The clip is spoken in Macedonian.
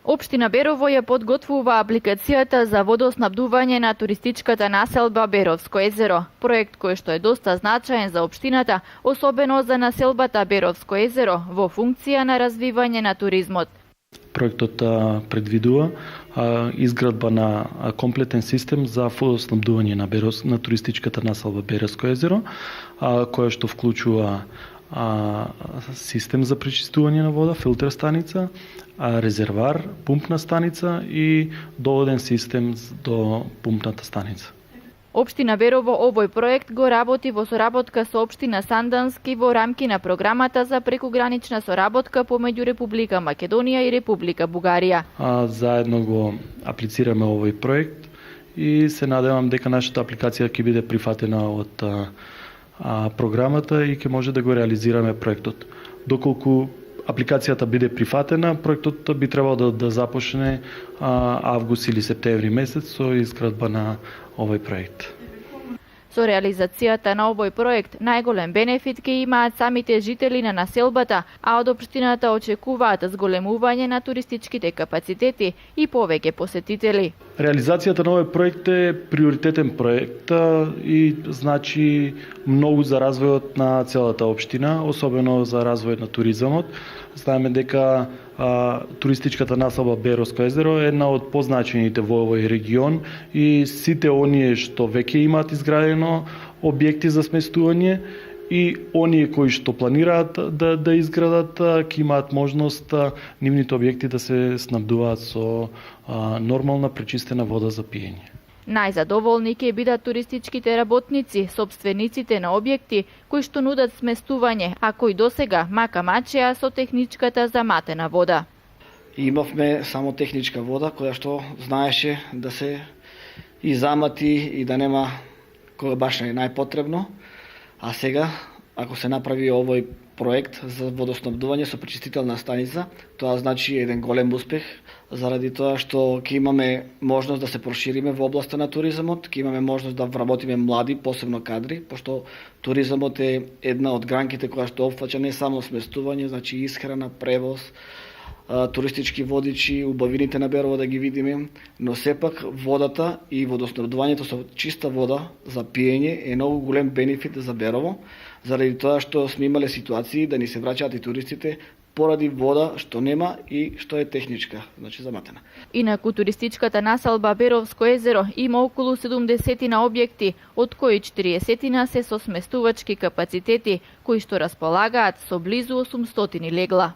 Општина Берово ја подготвува апликацијата за водоснабдување на туристичката населба Беровско езеро. Проект кој што е доста значаен за општината, особено за населбата Беровско езеро, во функција на развивање на туризмот. Проектот предвидува изградба на комплетен систем за водоснабдување на туристичката населба Беровско езеро, која што вклучува систем за пречистување на вода, филтер станица, резервар, пумпна станица и доводен систем до пумпната станица. Општина Берово овој проект го работи во соработка со општина Сандански во рамки на програмата за прекугранична соработка помеѓу Република Македонија и Република Бугарија. Заедно го аплицираме овој проект и се надевам дека нашата апликација ќе биде прифатена од програмата и ќе може да го реализираме проектот. Доколку апликацијата биде прифатена, проектот би требало да започне август или септември месец со изградба на овој проект. Со реализацијата на овој проект најголем бенефит ќе имаат самите жители на населбата, а од општината очекуваат зголемување на туристичките капацитети и повеќе посетители. Реализацијата на овој проект е приоритетен проект и значи многу за развојот на целата општина, особено за развојот на туризмот. Знаеме дека туристичката населба Беровско езеро е една од позначените во овој регион и сите оние што веќе имаат изградено објекти за сместување и оние кои што планираат да изградат ќе имаат можност нивните објекти да се снабдуваат со нормална пречистена вода за пиење. Најзадоволни ќе бидат туристичките работници, собствениците на објекти кои што нудат сместување, а кои досега мака мачеа со техничката заматена вода. Имавме само техничка вода која што знаеше да се и замати и да нема кога баш не најпотребно, а сега ако се направи овој проект за водоснабдување со пречистителна станица, тоа значи еден голем успех, заради тоа што ќе имаме можност да се прошириме во областа на туризмот, ќе имаме можност да вработиме млади, посебно кадри, пошто туризмот е една од гранките која што опфаќа не само сместување, значи исхрана, превоз, туристички водичи, убавините на Берово да ги видиме, но сепак водата и водоснабдувањето со чиста вода за пиење е многу голем бенефит за Берово, заради тоа што сме имале ситуации да ни се враќаат и туристите поради вода што нема и што е техничка, значи заматена. Инаку туристичката населба Беровско езеро има околу 70 објекти, од кои 40 се со сместувачки капацитети, кои што располагаат со близу 800 легла.